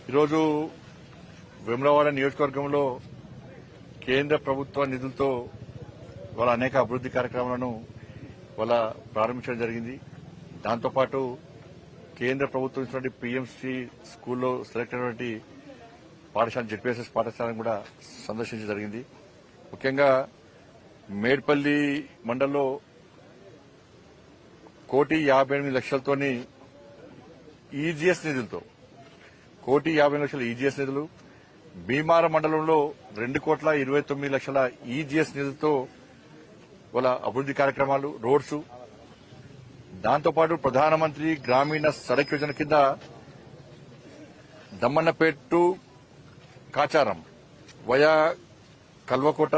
ఈరోజు వేములవాడ నియోజకవర్గంలో కేంద్ర ప్రభుత్వ నిధులతో వాళ్ళ అనేక అభివృద్ది కార్యక్రమాలను వాళ్ళ ప్రారంభించడం జరిగింది. దాంతోపాటు కేంద్ర ప్రభుత్వం ఇచ్చినటువంటి పీఎంసీ స్కూల్లో సెలెక్ట్ అయినటువంటి పాఠశాల జెడ్పీఎస్ఎస్ పాఠశాలను కూడా సందర్శించడం జరిగింది. ముఖ్యంగా మేడ్పల్లి మండలంలో 1,58,00,000తోని ఈజీఎస్ నిధులతో 1,50,00,000 ఈజీఎస్ నిధులు, భీమారం మండలంలో 2,29,00,000 ఈజీఎస్ నిధులతో వాళ్ళ అభివృద్ది కార్యక్రమాలు, రోడ్స్, దాంతోపాటు ప్రధానమంత్రి గ్రామీణ సడక్ యోజన కింద దమ్మన్నపేట టు కాచారం వయా కల్వకోట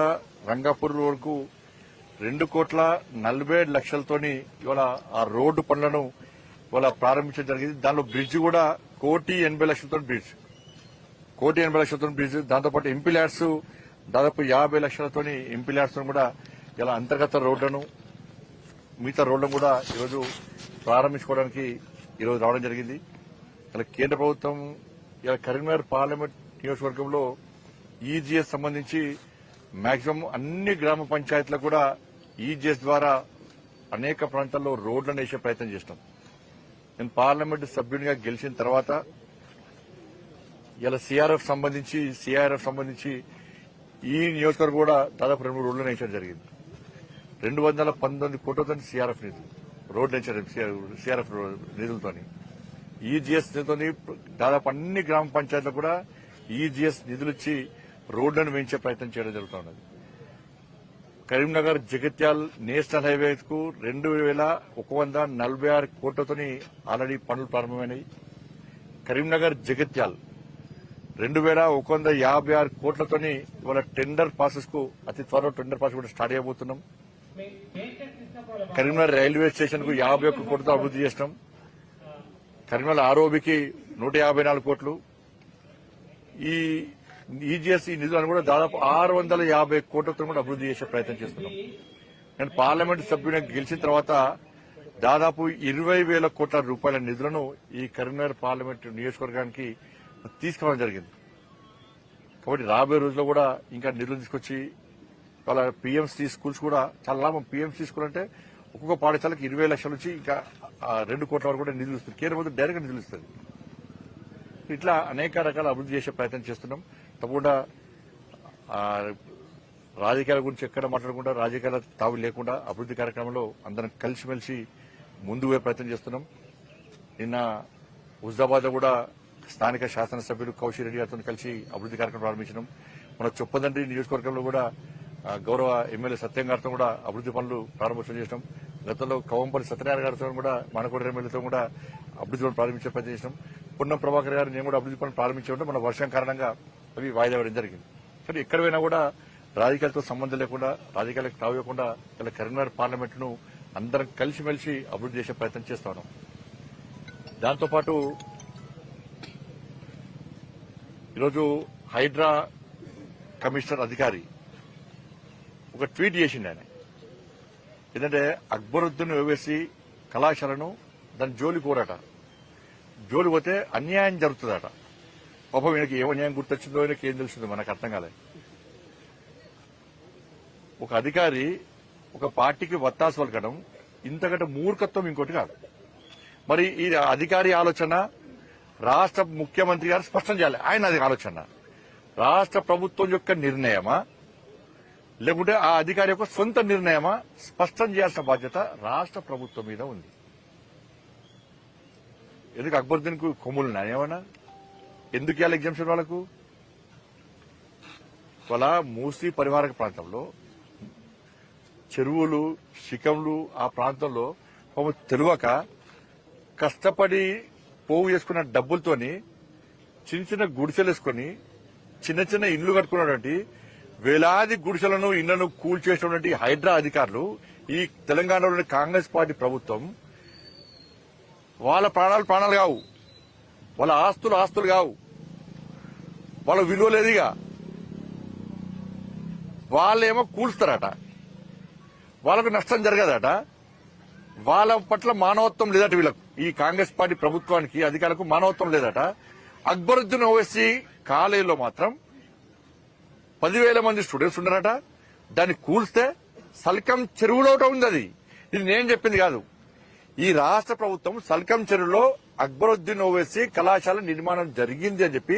రంగాపూర్ వరకు 2,47,00,000తోని ఇవాళ ఆ రోడ్డు పనులను ఇవాళ ప్రారంభించడం జరిగింది. దానిలో బ్రిడ్జ్ కూడా 1,80,00,000తో బ్రిడ్జ్, 1,80,00,000తో బ్రిడ్జ్, దాంతోపాటు ఎంపీ ల్యాడ్స్ దాదాపు 50,00,000తోని ఎంపీ ల్యాడ్స్ కూడా ఇలా అంతర్గత రోడ్లను, మిగతా రోడ్లను కూడా ఈరోజు ప్రారంభించుకోవడానికి ఈరోజు రావడం జరిగింది. ఇలా కేంద్ర ప్రభుత్వం ఇలా కరీంనగర్ పార్లమెంట్ నియోజకవర్గంలో ఈజీఎస్ సంబంధించి మాక్సిమం అన్ని గ్రామ పంచాయతీలకు కూడా ఈజీఎస్ ద్వారా అనేక ప్రాంతాల్లో రోడ్లను వేసే ప్రయత్నం చేస్తాం. నేను పార్లమెంటు సభ్యునిగా గెలిచిన తర్వాత ఇలా సిఆర్ఎఫ్ సంబంధించి ఈ నియోజకవర్గం కూడా దాదాపు 2 రోడ్లను వేయడం జరిగింది. 219 కోట్లతో సిఆర్ఎఫ్ నిధులు రోడ్లు వేయించారు. సిఆర్ఎఫ్ నిధులతో ఈజీఎస్ నిధులతో దాదాపు అన్ని గ్రామ పంచాయతీలకు కూడా ఈజీఎస్ నిధులిచ్చి రోడ్లను వేయించే ప్రయత్నం చేయడం జరుగుతున్నది. కరీంనగర్ జగిత్యాల్ నేషనల్ హైవేకు 2,146 కోట్లతో ఆల్రెడీ పనులు ప్రారంభమైనాయి. కరీంనగర్ జగిత్యాల్ 2,156 కోట్లతో ఇవాళ టెండర్ ప్రాసెస్ కు అతి త్వరలో టెండర్ ప్రాసెస్ కూడా స్టార్ట్ చేయబోతున్నాం. కరీంనగర్ రైల్వే స్టేషన్ కు 51 కోట్లతో అభివృద్ది చేసినాం. కరీంనగర్ ఆర్ఓబికి 154 కోట్లు. ఈ ఈజీఎస్ ఈ నిధులను కూడా దాదాపు 650 కోట్లతో కూడా అభివృద్ది చేసే ప్రయత్నం చేస్తున్నాం. నేను పార్లమెంటు సభ్యునిగా గెలిచిన తర్వాత దాదాపు 20,000 కోట్ల రూపాయల నిధులను ఈ కరీంనగర్ పార్లమెంటు నియోజకవర్గానికి తీసుకురావడం జరిగింది. కాబట్టి రాబోయే రోజుల్లో కూడా ఇంకా నిధులు తీసుకొచ్చి వాళ్ళ పీఎంసీ స్కూల్స్ కూడా చాలా లాభం. పీఎంసీ స్కూల్ అంటే ఒక్కొక్క పాఠశాలకు 20 లక్షల నుంచి ఇంకా 2 కోట్ల వరకు కూడా నిధులు ఇస్తుంది. కేంద్ర ప్రభుత్వం డైరెక్ట్ నిధులు ఇస్తుంది. ఇట్లా అనేక రకాల అభివృద్ది చేసే ప్రయత్నం చేస్తున్నాం. తప్పకుండా రాజకీయాల గురించి ఎక్కడ మాట్లాడకుండా, రాజకీయాల తావు లేకుండా అభివృద్ది కార్యక్రమంలో అందరం కలిసిమెలిసి ముందుకు పోయే ప్రయత్నం చేస్తున్నాం. నిన్న హుజాబాద్ లో కూడా స్థానిక శాసనసభ్యులు కౌశిక్ రెడ్డి గారితో కలిసి అభివృద్ది కార్యక్రమం ప్రారంభించడం. మన చొప్పదండ్రి నియోజకవర్గంలో కూడా గౌరవ ఎమ్మెల్యే సత్యం గారితో కూడా అభివృద్ది పనులు ప్రారంభోత్సవం చేసినాం. గతంలో కవంపల్లి సత్యనారాయణ గారితో కూడా మనకోట ఎమ్మెల్యేతో కూడా అభివృద్ది పనులు ప్రారంభించే ప్రయత్నం చేసినాం. పున్నం ప్రభాకర్ గారు నేను కూడా అభివృద్ది పనులు ప్రారంభించే మన వర్షం కారణంగా అవి వాయిదా వేయడం జరిగింది. కానీ ఎక్కడ పోయినా కూడా రాజకీయాలతో సంబంధం లేకుండా, రాజకీయాలకు తావేయకుండా ఇలా కరీంనగర్ పార్లమెంటును అందరం కలిసిమెలిసి అభివృద్ది చేసే ప్రయత్నం చేస్తాను. దాంతోపాటు ఈరోజు హైడ్రా కమిషనర్ అధికారి ఒక ట్వీట్ చేసిండు. ఆయన ఏంటంటే అక్బరుద్దీన్ ఓవైసీ కళాశాలను దాని జోలి కోరట, జోలి పోతే అన్యాయం జరుగుతుందట. పాపం ఈయనకి ఏ అన్యాయం గుర్తొచ్చిందో ఆయనకి ఏం తెలుస్తుందో మనకు అర్థం కాలేదు. ఒక అధికారి ఒక పార్టీకి వత్తాసు పలకడం ఇంతకంటే మూర్ఖత్వం ఇంకోటి కాదు. మరి ఈ అధికారి ఆలోచన రాష్ట్ర ముఖ్యమంత్రి గారు స్పష్టం చేయాలి. ఆయన అది ఆలోచన రాష్ట్ర ప్రభుత్వం యొక్క నిర్ణయమా లేకుంటే ఆ అధికారి యొక్క సొంత నిర్ణయమా స్పష్టం చేయాల్సిన బాధ్యత రాష్ట్ర ప్రభుత్వం మీద ఉంది. ఎందుకు అక్బరుద్దీన్ కు కొమ్ములు ఏమన్నా ఎందుకు ఇవ్వాలి ఎగ్జామ్షన్ వాళ్ళకు? వాళ్ళ మూసీ పరివారక ప్రాంతంలో చెరువులు, శిఖంలు ఆ ప్రాంతంలో తెలియక కష్టపడి పోగు చేసుకున్న డబ్బులతోని చిన్న చిన్న గుడిసెలు వేసుకుని చిన్న చిన్న ఇళ్లు కట్టుకున్నటువంటి వేలాది గుడిసెలను, ఇళ్లను కూల్చేసినటువంటి హైడ్రా అధికారులు ఈ తెలంగాణలోని కాంగ్రెస్ పార్టీ ప్రభుత్వం వాళ్ళ ప్రాణాలు కావు, వాళ్ళ ఆస్తులు కావు, వాళ్ళ విలువ లేదుగా. వాళ్ళేమో కూల్స్తారట, వాళ్ళకు నష్టం జరగదట. వాళ్ళ పట్ల మానవత్వం లేదట. వీళ్ళకు ఈ కాంగ్రెస్ పార్టీ ప్రభుత్వానికి అధికారులకు మానవత్వం లేదట. అక్బరుద్దీన్ ఓవైసీ కాలేజీలో మాత్రం 10,000 మంది స్టూడెంట్స్ ఉన్నారట. దాన్ని కూల్స్తే సల్కం చెరువులో ఒకటి ఉంది. అది ఇది నేను చెప్పింది కాదు. ఈ రాష్ట్ర ప్రభుత్వం సల్కం చెరువులో అక్బరుద్దీన్ ఓవైసీ కళాశాల నిర్మాణం జరిగింది అని చెప్పి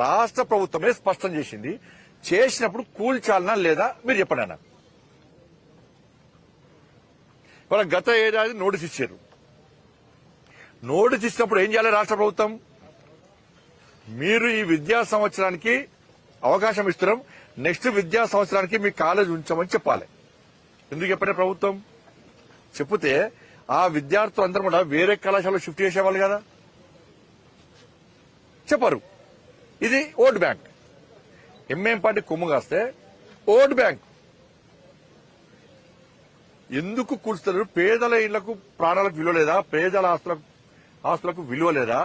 రాష్ట్ర ప్రభుత్వమే స్పష్టం చేసింది. చేసినప్పుడు కూల్చాలనా లేదా మీరు చెప్పండి అన్న. వాళ్ళ గత ఏడాది నోటీస్ ఇచ్చారు. నోటీస్ ఇచ్చినప్పుడు ఏం చేయాలి రాష్ట్ర ప్రభుత్వం? మీరు ఈ విద్యా సంవత్సరానికి అవకాశం ఇస్తున్నాం, నెక్స్ట్ విద్యా సంవత్సరానికి మీ కాలేజ్ ఉంచామని చెప్పాలి. ఎందుకు చెప్పండి ప్రభుత్వం? చెప్తే ఆ విద్యార్థులు అందరూ కూడా వేరే కళాశాలలో షిఫ్ట్ చేసేవాళ్ళు కదా. చెప్పరు. ఇది ఓట్ బ్యాంక్. ఎంఏం పార్టీ కొమ్ము కాస్తే ఓట్ బ్యాంక్. ఎందుకు కూల్స్తారు? పేదల ఇళ్లకు ప్రాణాలకు విలువ లేదా? పేదల ఆస్తులకు విలువ లేదా?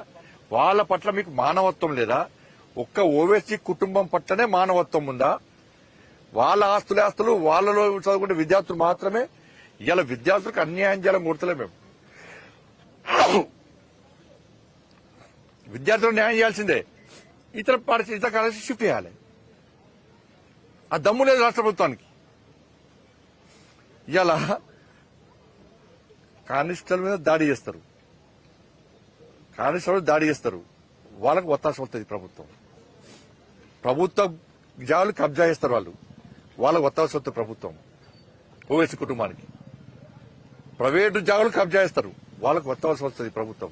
వాళ్ళ పట్ల మీకు మానవత్వం లేదా? ఒక్క ఓవైసీ కుటుంబం పట్లనే మానవత్వం ఉందా? వాళ్ళ ఆస్తులు వాళ్ళలో చదువుకునే విద్యార్థులు మాత్రమే. ఇలా విద్యార్థులకు అన్యాయం చేయాలని కోరుతలే మేము. విద్యార్థులకు న్యాయం చేయాల్సిందే. ఇతర కాలేజీ షిఫ్ట్ చేయాలి. ఆ దమ్ము లేదు రాష్ట్ర ప్రభుత్వానికి. ఇలా కానిస్టేబుల్ మీద దాడి చేస్తారు. వాళ్ళకు ఒత్తాస వస్తుంది ప్రభుత్వం. ప్రభుత్వ జాగాలు కబ్జా చేస్తారు వాళ్ళకు ఒత్తాస వస్తుంది ప్రభుత్వం. ఓవైసీ కుటుంబానికి ప్రైవేటు జాగాలు కబ్జా చేస్తారు. వాళ్ళకు ఒత్తాల్సి వస్తుంది ప్రభుత్వం.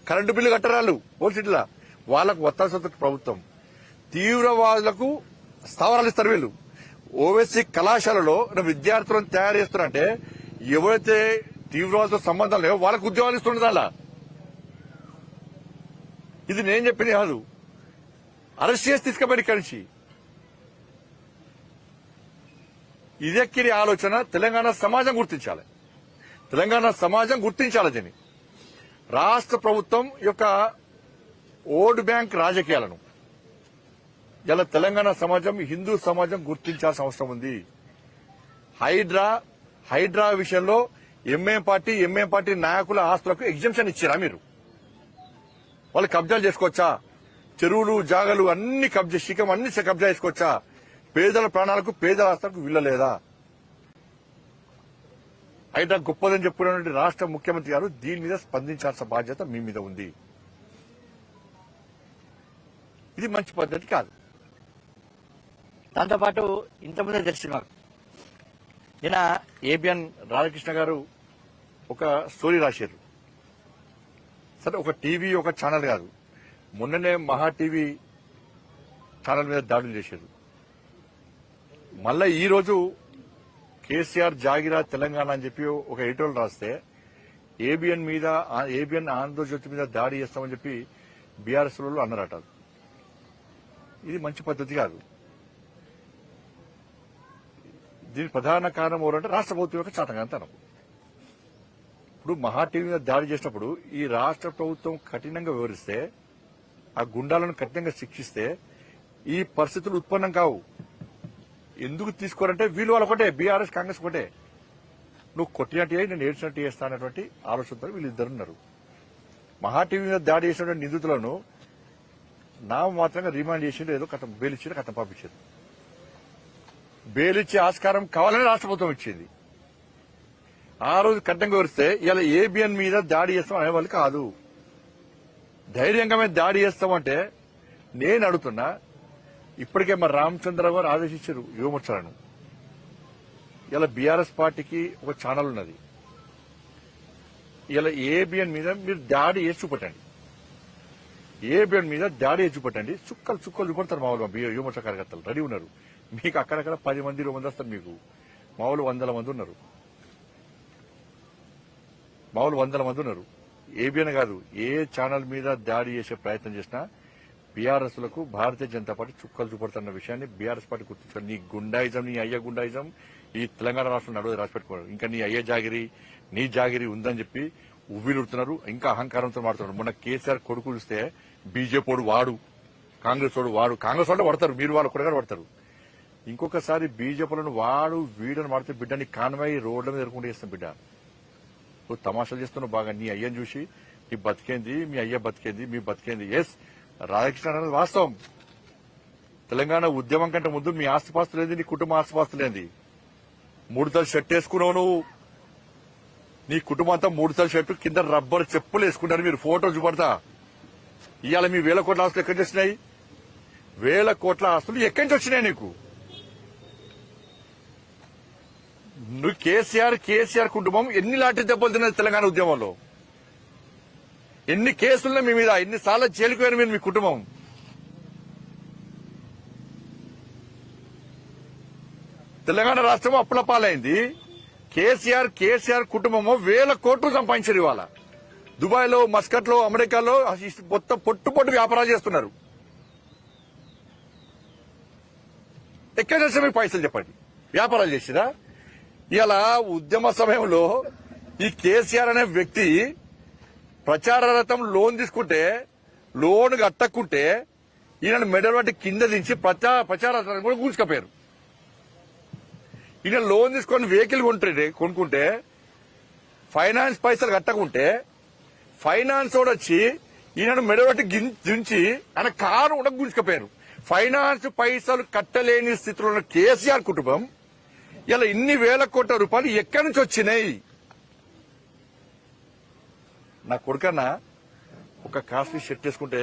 కరెంటు బిల్లు కట్టరాళ్ళు ఓల్సిటీలా, వాళ్ళకు ఒత్తాల్సి వస్తుంది ప్రభుత్వం. తీవ్రవాదులకు స్థావరాలు ఇస్తారు వీళ్ళు. ఓవైసీ కళాశాలలో విద్యార్థులను తయారు చేస్తున్నారంటే ఎవరైతే తీవ్రవాదులతో సంబంధం లేవో వాళ్ళకు ఉద్యోగాలు ఇస్తుండదు. అలా ఇది నేను చెప్పింది కాదు. అరెస్ట్ చేసి తీసుకుపోయి ఇక్కడి నుంచి. ఇదెక్కిరి ఆలోచన తెలంగాణ సమాజం గుర్తించాలి. దీన్ని రాష్ట్ర ప్రభుత్వం యొక్క ఓట్ బ్యాంక్ రాజకీయాలను ఇలా తెలంగాణ సమాజం, హిందూ సమాజం గుర్తించాల్సిన అవసరం ఉంది. హైడ్రా విషయంలో ఎంఏం పార్టీ నాయకుల ఆస్తులకు ఎగ్జంప్షన్ ఇచ్చారా మీరు? వాళ్ళు కబ్జాలు చేసుకోవచ్చా? చెరువులు, జాగలు అన్ని కబ్జా చేసుకోవచ్చా? పేదల ప్రాణాలకు, పేదల ఆస్తులకు వీళ్ళలేదా? హైడ్రా గొప్పదని చెప్పుకున్నటువంటి రాష్ట్ర ముఖ్యమంత్రి గారు దీని మీద స్పందించాల్సిన బాధ్యత మీ మీద ఉంది. ఇది మంచి పద్ధతి కాదు. దాంతోపాటు ఇంతకుముందే తెలిసింది మాకు, నిన్న ఏబిఎన్ రాధాకృష్ణ గారు ఒక స్టోరీ రాశారు. సరే, ఒక టీవీ ఒక ఛానల్ కాదు, మొన్ననే మహా టీవీ ఛానల్ మీద దాడులు చేశారు. మళ్ళా ఈ రోజు కేసీఆర్ జాగిరా తెలంగాణ అని చెప్పి ఒక ఎడిటోరియల్ రాస్తే ఏబిఎన్ ఆంధ్రజ్యోతి మీద దాడి చేస్తామని చెప్పి బీఆర్ఎస్ వాళ్ళు అన్నారట. ఇది మంచి పద్ధతి కాదు. దీని ప్రధాన కారణం ఎవరంటే రాష్ట్ర ప్రభుత్వం యొక్క చాతకాంతనం. ఇప్పుడు మహా టీవీ మీద దాడి చేసినప్పుడు ఈ రాష్ట్ర ప్రభుత్వం కఠినంగా వివరిస్తే, ఆ గుండాలను కఠినంగా శిక్షిస్తే ఈ పరిస్థితులు ఉత్పన్నం కావు. ఎందుకు తీసుకోరంటే వీళ్ళు వాళ్ళు ఒకటే, బీఆర్ఎస్ కాంగ్రెస్ ఒకటే. నువ్వు కొట్టినట్టు నేను ఏడ్చినట్టు చేస్తా అనేటువంటి ఆలోచనతో వీళ్ళిద్దరున్నారు. మహా టీవీ మీద దాడి చేసినటువంటి నిందితులను నామమాత్రంగా రిమాండ్ చేసిండు, ఏదో కథం బెయిల్ ఇచ్చిండు, కథం పంపించారు. బెయిల్ ఇచ్చే ఆస్కారం కావాలని రాష్ట్ర ప్రభుత్వం ఇచ్చింది. ఆ రోజు కఠినంగా వివరిస్తే ఇలా ఏబిఎన్ మీద దాడి చేస్తాం అనేవాళ్ళు కాదు. ధైర్యంగా మేము దాడి చేస్తామంటే నేను అడుగుతున్నా, ఇప్పటికే మరి రామచంద్రరావు గారు ఆదేశించారు యువమోర్చాలను. ఇలా బీఆర్ఎస్ పార్టీకి ఒక ఛానల్ ఉన్నది. ఇలా ఏబిఎన్ మీద మీరు దాడి చేసి చూపట్టండి. చుక్కలు చూపడతారు. మామూలుగా యువమోర్చా కార్యకర్తలు రెడీ ఉన్నారు. మీకు అక్కడక్కడ 10 మంది 20 మంది వస్తారు. మీకు మామూలు 100 మంది ఉన్నారు. ఏబిఎన్ కాదు, ఏ ఛానల్ మీద దాడి చేసే ప్రయత్నం చేసినా బీఆర్ఎస్ లకు భారతీయ జనతా పార్టీ చుక్కలు చూపడుతున్న విషయాన్ని బీఆర్ఎస్ పార్టీ గుర్తించారు. నీ గుండాయిజం, నీ అయ్య గుండాయిజం ఈ తెలంగాణ రాష్ట్రం నడువు రాసిపెట్టుకోవడం. ఇంకా నీ అయ్య జాగిరి, నీ జాగిరి ఉందని చెప్పి ఉవ్విలుడుతున్నారు. ఇంకా అహంకారంతో మాడుతున్నారు. మొన్న కేసీఆర్ కొడుకు చూస్తే బీజేపీ వాడు, కాంగ్రెస్ వాడు పడతారు. మీరు వాళ్ళు కూడా పడతారు. ఇంకొకసారి బీజేపీలను వాడు వీడని వాడితే బిడ్డని కాన్వాయి రోడ్ల మీద ఎదుర్కొంటూ చేస్తాం. బిడ్డ నువ్వు తమాషాలు చేస్తున్నావు బాగా. నీ అయ్యని చూసి నీ బతికేంది, మీ అయ్య బతికేంది, మీ బతికేంది. ఎస్, రాధాకృష్ణ అనేది వాస్తవం. తెలంగాణ ఉద్యమం కంటే ముందు మీ ఆస్తిపాస్తులేంది, నీ కుటుంబ ఆస్తిపాస్తులేంది? 3 తల షర్ట్ వేసుకున్నావు నువ్వు, నీ కుటుంబం అంతా 3 తల షర్టు కింద రబ్బర్ చెప్పులు వేసుకుంటారు. మీరు ఫోటో చూపడతా. ఇవాళ మీ 1000 కోట్ల ఆస్తులు ఎక్కడి నుంచి వచ్చినాయి? 1000 కోట్ల ఆస్తులు ఎక్కడి నుంచి వచ్చినాయి నీకు? నువ్వు కేసీఆర్ కుటుంబం ఎన్ని లాంటి దెబ్బలు తిన్నది తెలంగాణ ఉద్యమంలో? ఎన్ని కేసులున్నాయి మీ మీద? ఎన్నిసార్లు జైలుకు పోయారు మీరు, మీ కుటుంబం? తెలంగాణ రాష్ట్రం అప్పుల పాలైంది. కేసీఆర్ కుటుంబము 1000 కోట్లు సంపాదించారు. ఇవాళ దుబాయ్ లో, మస్కట్ లో, అమెరికాలో మొత్తం పొట్టు వ్యాపారాలు చేస్తున్నారు. ఎక్కడ చేస్తే మీకు పైసలు చెప్పండి? వ్యాపారాలు చేసిరా? ఇలా ఉద్యమ సమయంలో ఈ కేసీఆర్ అనే వ్యక్తి ప్రచార రథం లోన్ తీసుకుంటే, లోన్ కట్టకుంటే ఈయన మెడల్ బట్టి కింద దించి ప్రచార రథాన్ని కూడా కూర్చుకపోయారు. ఈయన లోన్ తీసుకొని వెహికల్ కొనుక్కుంటే ఫైనాన్స్ పైసలు కట్టకుంటే ఫైనాన్స్ కూడా వచ్చి ఈయన మెడల్ బట్టి దించి ఆయన కారు కూడా గుంజుకపోయారు. ఫైనాన్స్ పైసలు కట్టలేని స్థితిలో ఉన్న కేసీఆర్ కుటుంబం ఇలా ఇన్ని 1000 కోట్ల రూపాయలు ఎక్కడి నుంచి వచ్చినాయి? నా కొడుకన్నా ఒక కాస్ట్లీ షర్ట్ వేసుకుంటే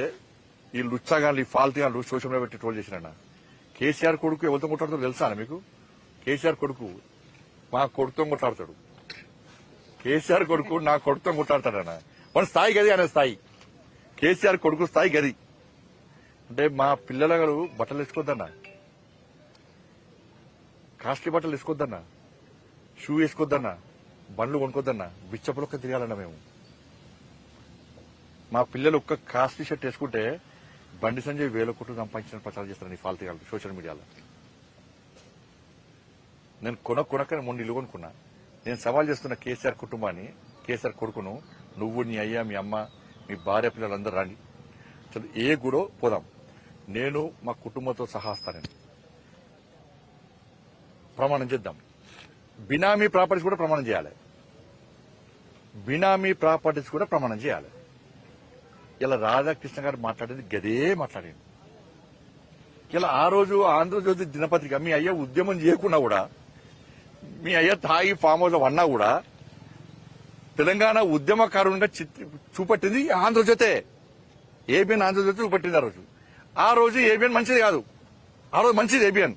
ఈ లుచ్చాగాళ్ళు, ఈ ఫాల్తీగాళ్ళు సోషల్ మీడియా పెట్టి ట్రోల్ చేసినా. కేసీఆర్ కొడుకు ఎవరితో కొట్లాడుతాడో తెలుసా మీకు? కేసీఆర్ కొడుకు మా కొడుకుతో కొట్లాడతాడు. కేసీఆర్ కొడుకు నా కొడుకుతో కొట్లాడతాడన్న. మన స్థాయి గది, అనే స్థాయి. కేసీఆర్ కొడుకు స్థాయి గది. అంటే మా పిల్లల గారు బట్టలు వేసుకోవద్దన్నా, కాస్ట్లీ బట్టలు వేసుకోవద్దన్నా, షూ వేసుకోవద్దన్నా, బండ్లు కొనుక్కోద్దన్నా, బిచ్చపులొక్క తిరగాలన్నా మేము. మా పిల్లలు ఒక్క కాస్ట్లీ షర్ట్ వేసుకుంటే బండి సంజయ్ 1000 కోట్లు సంపాదించిన ప్రచారం చేస్తాను ఈ ఫాల్తీగాళ్ళు సోషల్ మీడియాలో. నేను కొనక్కని మొన్న ఇల్లు కొనుక్కున్నా. నేను సవాల్ చేస్తున్న కేసీఆర్ కుటుంబాన్ని, కేసీఆర్ కొడుకును, నువ్వు, నీ అయ్యా, మీ అమ్మ, మీ భార్య, పిల్లలందరూ రండి, ఏ గుడో పోదాం. నేను మా కుటుంబంతో సహా వస్తానని ప్రమాణం చేద్దాం. బినామీ ప్రాపర్టీస్ కూడా ప్రమాణం చేయాలి. బినామీ ప్రాపర్టీస్ కూడా ప్రమాణం చేయాలి. ఇలా రాధాకృష్ణ గారు మాట్లాడేది గదే మాట్లాడింది. ఇలా ఆ రోజు ఆంధ్రజ్యోతి దినపత్రిక మీ అయ్య ఉద్యమం చేయకుండా కూడా, మీ అయ్య తాగి ఫామ్ హౌస్ అన్నా కూడా తెలంగాణ ఉద్యమకారునిగా చూపట్టింది ఆంధ్రజ్యోతే. ఏబిఎన్ ఆంధ్రజ్యోతి చూపట్టింది ఆ రోజు ఏబిఎన్ మంచిది కాదు. ఆ రోజు మంచిది ఏబిఎన్,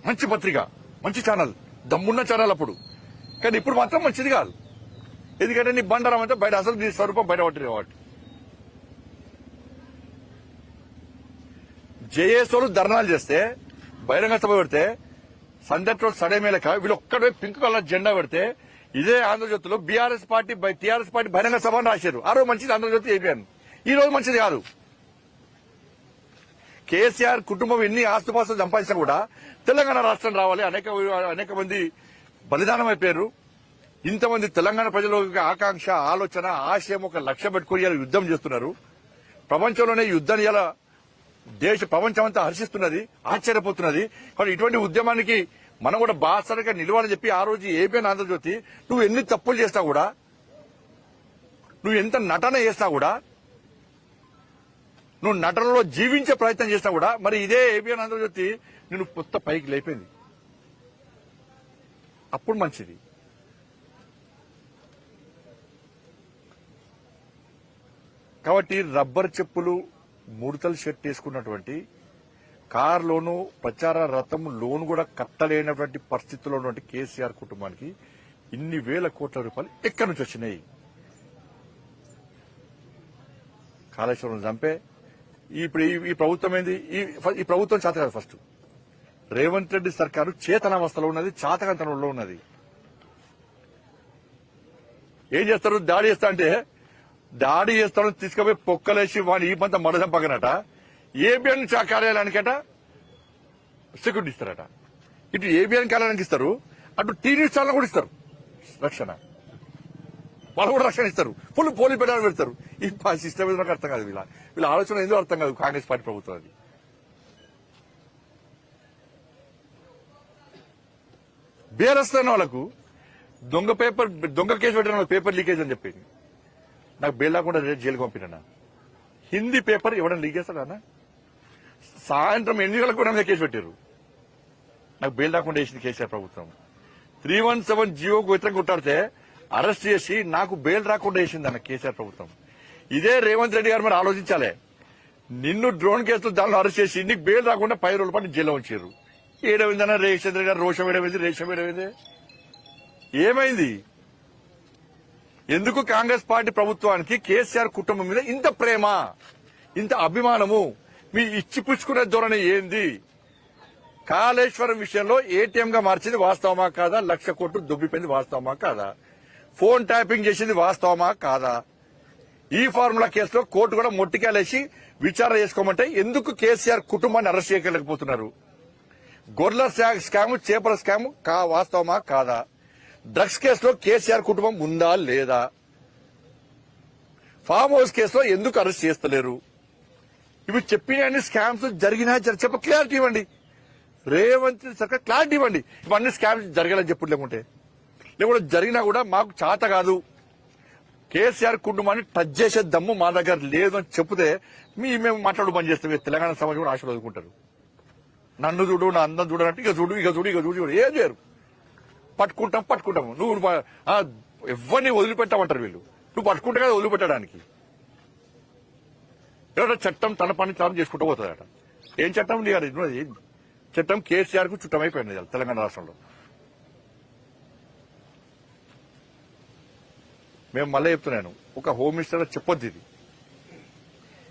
మంచి పత్రిక, మంచి ఛానల్, దమ్మున్న ఛానల్ అప్పుడు. కానీ ఇప్పుడు మాత్రం మంచిది కాదు. ఎందుకంటే నీ బండారం అంటే బయట, అసలు నీ స్వరూపం బయట పట్టింది కాబట్టి. జేఏసోలు ధర్నాలు చేస్తే, బహిరంగ సభ పెడితే, సందట్లో సడేమేలక వీళ్ళు ఒక్కడే పింక్ కలర్ జెండా పెడితే, ఇదే ఆంధ్రజ్యోతిలో టీఆర్ఎస్ పార్టీ బహిరంగ సభ అని రాశారు. ఆ రోజు మంచిది ఆంధ్రజ్యోతి ఏబిఎన్. ఈ రోజు మంచిది కాదు. కేసీఆర్ కుటుంబం ఎన్ని ఆస్తుపాస్తులు సంపాదించినా కూడా తెలంగాణ రాష్ట్రం రావాలి. అనేక మంది బలిదానం అయిపోయారు. ఇంతమంది తెలంగాణ ప్రజల ఆకాంక్ష, ఆలోచన, ఆశయం ఒక లక్ష్యం పెట్టుకుని యుద్దం చేస్తున్నారు. ప్రపంచంలోనే యుద్ధాన్ని ఇలా ప్రపంచం అంతా హర్షిస్తున్నది, ఆశ్చర్యపోతున్నది. కానీ ఇటువంటి ఉద్యమానికి మనం కూడా బాసరగా నిలవాలని చెప్పి ఆ రోజు ఏబిఎన్ ఆంధ్రజ్యోతి, నువ్వు ఎన్ని తప్పులు చేసినా కూడా, నువ్వు ఎంత నటన చేసినా కూడా, నువ్వు నటనలో జీవించే ప్రయత్నం చేసినా కూడా, మరి ఇదే ఏబిఎన్ ఆంధ్రజ్యోతి నిన్ను కొత్త పైకి లేపింది. అప్పుడు మంచిది. కాబట్టి రబ్బర్ చెప్పులు, 3 తల షర్ట్ వేసుకున్నటువంటి, కారులోను ప్రచార రథం లోన్ కూడా కట్టలేనటువంటి పరిస్థితుల్లో ఉన్నటువంటి కేసీఆర్ కుటుంబానికి ఇన్ని 1000 కోట్ల రూపాయలు ఎక్కడి నుంచి వచ్చినాయి? కాళేశ్వరం చంపే ఇప్పుడు ఈ ప్రభుత్వం ఏంది? ఈ ప్రభుత్వం చేత కాదు. ఫస్ట్ రేవంత్ రెడ్డి సర్కారు చేతనావస్థలో ఉన్నది, చాతకంతనంలో ఉన్నది. ఏం చేస్తారు? దాడి చేస్తా అంటే దాడి చేస్తామని తీసుకుపోయి పొక్కలేసి వాడిని ఈ పంత మడచంపకనట. ఏబిఎన్ కార్యాలయానికట సెక్యూరిటీ ఇస్తారట. ఇటు ఏబిఎన్ కార్యాలయానికి ఇస్తారు, అటు టీవీ ఛానల్ కూడా ఇస్తారు రక్షణ. వాళ్ళు కూడా రక్షణ ఇస్తారు. ఫుల్ పోలీస్ పెట్టాలని పెడతారు. ఈ సిస్టమ్ ఏదో నాకు అర్థం కాదు. వీళ్ళ ఆలోచన ఎందుకు అర్థం కాదు కాంగ్రెస్ పార్టీ ప్రభుత్వం. అది బేరస్తున్న వాళ్ళకు దొంగ కేసు పెట్టిన పేపర్ లీకేజ్ అని చెప్పింది. నాకు బెయిల్ లేకుండా జైలుకి పంపినా. హిందీ పేపర్ ఎవడన్నా లీక్ చేస్తాడా? సాయంత్రం 8 గంటలకు కూడా నా మీద కేసు పెట్టారు. నాకు బెయిల్ రాకుండా వేసింది కేసీఆర్ ప్రభుత్వం. 317 జీవోకు వ్యతిరేకంగా కొట్టాడితే అరెస్ట్ చేసి నాకు బెయిల్ రాకుండా వేసింది అన్న కేసీఆర్ ప్రభుత్వం. ఇదే రేవంత్ రెడ్డి గారు మరి ఆలోచించాలి. నిన్ను డ్రోన్ కేసులో దానిలో అరెస్ట్ చేసి నీకు బెయిల్ రాకుండా 10 రోజుల పాటు జైల్లో ఉంచారు. ఏడవిందన్న రేవంత్ గారు రోషం ఏడవింది, రేషం ఏడవింది, ఏమైంది? ఎందుకు కాంగ్రెస్ పార్టీ ప్రభుత్వానికి కేసీఆర్ కుటుంబం మీద ఇంత ప్రేమ, ఇంత అభిమానము? మీ ఇచ్చిపుచ్చుకునే ధోరణి ఏంది? కాళేశ్వరం విషయంలో ఏటీఎం గా మార్చింది వాస్తవమా కాదా? 1,00,000 కోట్లు దొబ్బిపోయింది వాస్తవమా కాదా? ఫోన్ ట్యాపింగ్ చేసింది వాస్తవమా కాదా? ఈ ఫార్ములా కేసులో కోర్టు కూడా మొట్టికాలేసి విచారణ చేసుకోమంటే ఎందుకు కేసీఆర్ కుటుంబాన్ని అరెస్ట్ చేయలేకపోతున్నారు? గొర్రెల స్కామ్, చేపల స్కామ్ వాస్తవమా కాదా? డ్రగ్స్ కేసులో కేసీఆర్ కుటుంబం ఉందా లేదా? ఫామ్ హౌస్ కేసులో ఎందుకు అరెస్ట్ చేస్తలేరు? ఇవి చెప్పిన స్కామ్స్ జరిగినా చెప్ప క్లారిటీ ఇవ్వండి. రేవంత్ సర్కార్ క్లారిటీ ఇవ్వండి. ఇవన్నీ స్కామ్స్ జరగాలని చెప్పు. లేకుంటే జరిగినా కూడా మాకు చేత కాదు, కేసీఆర్ కుటుంబాన్ని టచ్ చేసే దమ్ము మా దగ్గర లేదు అని చెప్తే మేము మాట్లాడు బంద్ చేస్తాం. తెలంగాణ సమాజం కూడా ఆశలు వదులుకుంటారు. నన్ను చూడు, నా అందం చూడాలంటే ఇక చూడు ఏం చేయరు. పట్టుకుంటాము. నువ్వు ఎవరిని వదిలిపెట్టామంటారు వీళ్ళు. నువ్వు పట్టుకుంటే కదా వదిలిపెట్టడానికి. ఎవరైనా చట్టం తన పని తాను చేసుకుంటూ పోతుందట. ఏం చట్టం లేదు. చట్టం కేసీఆర్ కు చుట్టమైపోయింది తెలంగాణ రాష్ట్రంలో. మేము మళ్ళీ చెప్తున్నాను, ఒక హోమ్ మినిస్టర్ చెప్పొద్దు ఇది.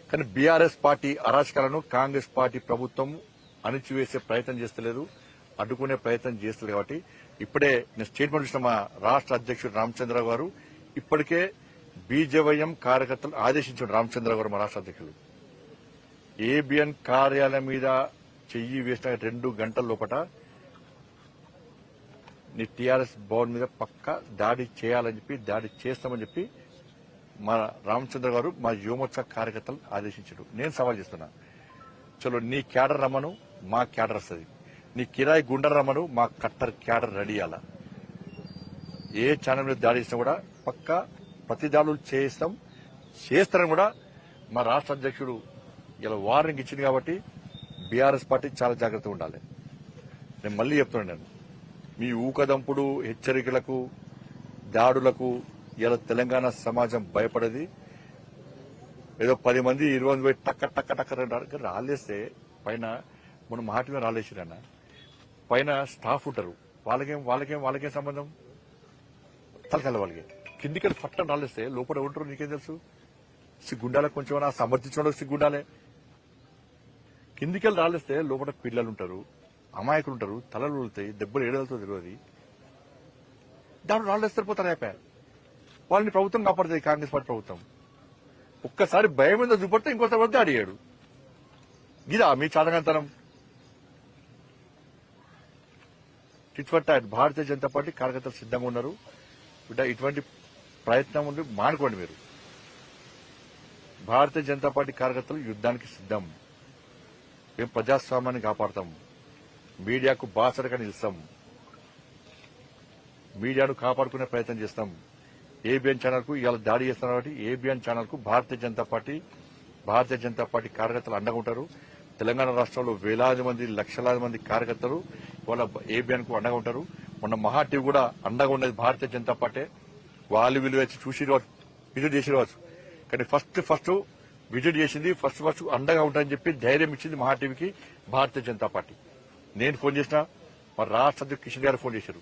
కానీ బీఆర్ఎస్ పార్టీ అరాచకాలను కాంగ్రెస్ పార్టీ ప్రభుత్వం అణిచివేసే ప్రయత్నం చేస్తలేదు, అడ్డుకునే ప్రయత్నం చేస్తలేదు. కాబట్టి ఇప్పుడే నేను స్టేట్మెంట్ ఇచ్చిన మా రాష్ట్ర అధ్యక్షుడు రామచంద్ర గారు ఇప్పటికే బీజేవైఎం కార్యకర్తలు ఆదేశించారు. రామచంద్ర గారు మా రాష్ట్ర అధ్యక్షులు ఏబిఎన్ కార్యాలయం మీద చెయ్యి వేసిన 2 గంటల లోపల నీ టీఆర్ఎస్ భవన్ మీద పక్క దాడి చేయాలని చెప్పి, దాడి చేస్తామని చెప్పి మా రామచంద్ర గారు మా యువమోర్చా కార్యకర్తలు ఆదేశించారు. నేను సవాల్ చేస్తున్నా, చలో నీ క్యాడర్ రమ్మను, మా క్యాడర్ వస్తుంది. నీ కిరాయి గుండె రమ్మను, మా కట్టర్ క్యాడర్ రెడీ అయ్యాల. ఏ ఛానల్ మీద దాడి చేసినా కూడా పక్క ప్రతి దాడులు చేస్తారని కూడా మా రాష్ట్ర అధ్యక్షుడు ఇలా వార్నింగ్ ఇచ్చింది. కాబట్టి బీఆర్ఎస్ పార్టీ చాలా జాగ్రత్తగా ఉండాలి. నేను మళ్లీ చెప్తున్నాను, మీ ఊకదంపుడు హెచ్చరికలకు, దాడులకు ఇలా తెలంగాణ సమాజం భయపడేది. ఏదో 10 మంది 20 మంది పోయి టక్క రాలేస్తే పైన మనం మాట మీద రాలేసిరన్న పైన స్టాఫ్ ఉంటారు. వాళ్ళకేం సంబంధం? తలకాల వాళ్ళకి కిందికి పట్టం రాలేస్తే లోపల ఉంటారు. నీకేం తెలుసు? సిగ్గుండాలే, కొంచెం సమర్థించడం సిగ్గుండాలే. కిందికెళ్ళి రాలేస్తే లోపల పిల్లలు ఉంటారు, అమాయకులు ఉంటారు, తలలు ఉలుతాయి, దెబ్బలు ఏడలతో తెలియదు. దాడు రాళ్ళేస్తారు, పోతారు. అయిపోయా వాళ్ళని ప్రభుత్వం కాపాడుతుంది, కాంగ్రెస్ పార్టీ ప్రభుత్వం. ఒక్కసారి భయం మీద చూపడితే ఇంకోసారి వద్ద అడిగాడు. ఇదా మీ చాదగంతనం? భారతీయ జనతా పార్టీ కార్యకర్తలు సిద్ధంగా ఉన్నారు. బిడ్డ ఇటువంటి ప్రయత్నం ఉండి మానుకోండి మీరు. భారతీయ జనతా పార్టీ కార్యకర్తలు యుద్ధానికి సిద్ధం. మేము ప్రజాస్వామ్యాన్ని కాపాడతాం, మీడియాకు బాసటగా నిలుస్తాం, మీడియాను కాపాడుకునే ప్రయత్నం చేస్తాం. ఏబిఎన్ ఛానల్ కు ఇవాళ దాడి చేస్తున్నారు కాబట్టి ఏబిఎన్ ఛానల్ కు భారతీయ జనతా పార్టీ కార్యకర్తలు అండగా ఉంటారు. తెలంగాణ రాష్ట్రంలో వేలాది మంది, లక్షలాది మంది కార్యకర్తలు ఇవాళ ఏబిఎన్ కు అండగా ఉంటారు. మొన్న మహా టీవీ కూడా అండగా ఉన్నది భారతీయ జనతా పార్టీ. వాళ్ళు వీళ్ళు వచ్చి చూసి విజిట్ చేసి రావచ్చు. కానీ ఫస్ట్ విజిట్ చేసింది, ఫస్ట్ అండగా ఉంటారని చెప్పి ధైర్యం ఇచ్చింది మహా టీవీకి భారతీయ జనతా పార్టీ. నేను ఫోన్ చేసిన, మా రాష్ట్ర అధ్యక్షుడు కిషన్ గారు ఫోన్ చేశారు.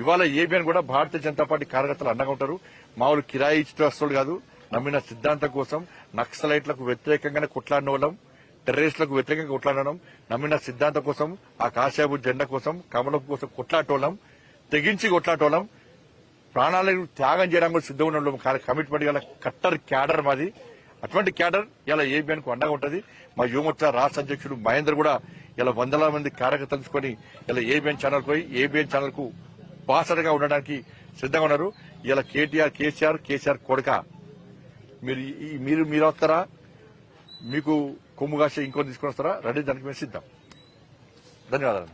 ఇవాళ ఏబిఎన్ కూడా భారతీయ జనతా పార్టీ కార్యకర్తలు అండగా ఉంటారు. మామూలు కిరాయి ఇచ్చేస్తులు కాదు, నమ్మిన సిద్ధాంతం కోసం నక్సలైట్లకు వ్యతిరేకంగానే కొట్లాడిన వాళ్ళం, టెర్రరిస్టులకు వ్యతిరేకంగా కొట్లాడడం, నమ్మిన సిద్ధాంతం కోసం, ఆ కాషాయపు జెండా కోసం, కమలం కోసం కొట్లాటోళ్ళం, తెగించి కొట్లాటోళ్ళం, ప్రాణాలను త్యాగం చేయడానికి కూడా సిద్ధంగా ఉండడం కమిట్మెంట్ గల కట్టర్ క్యాడర్ మాది. అటువంటి క్యాడర్ ఇలా ఏబిఎన్ కు అండగా ఉంటుంది. మా యువమోర్చా రాష్ట్ర అధ్యక్షుడు మహేందర్ కూడా ఇలా వందల మంది కార్యకర్తలు తీసుకొని ఇలా ఏబిఎన్ ఛానల్ పోయి ఏబిఎన్ ఛానల్ కు బాసటగా ఉండడానికి సిద్ధంగా ఉన్నారు. ఇలా కేసీఆర్ కొడుక మీరు వస్తారా? మీకు కొమ్ము కాసే ఇంకొని తీసుకొని వస్తారా? రెడీ, దానికి మేము సిద్ధం. ధన్యవాదాలు.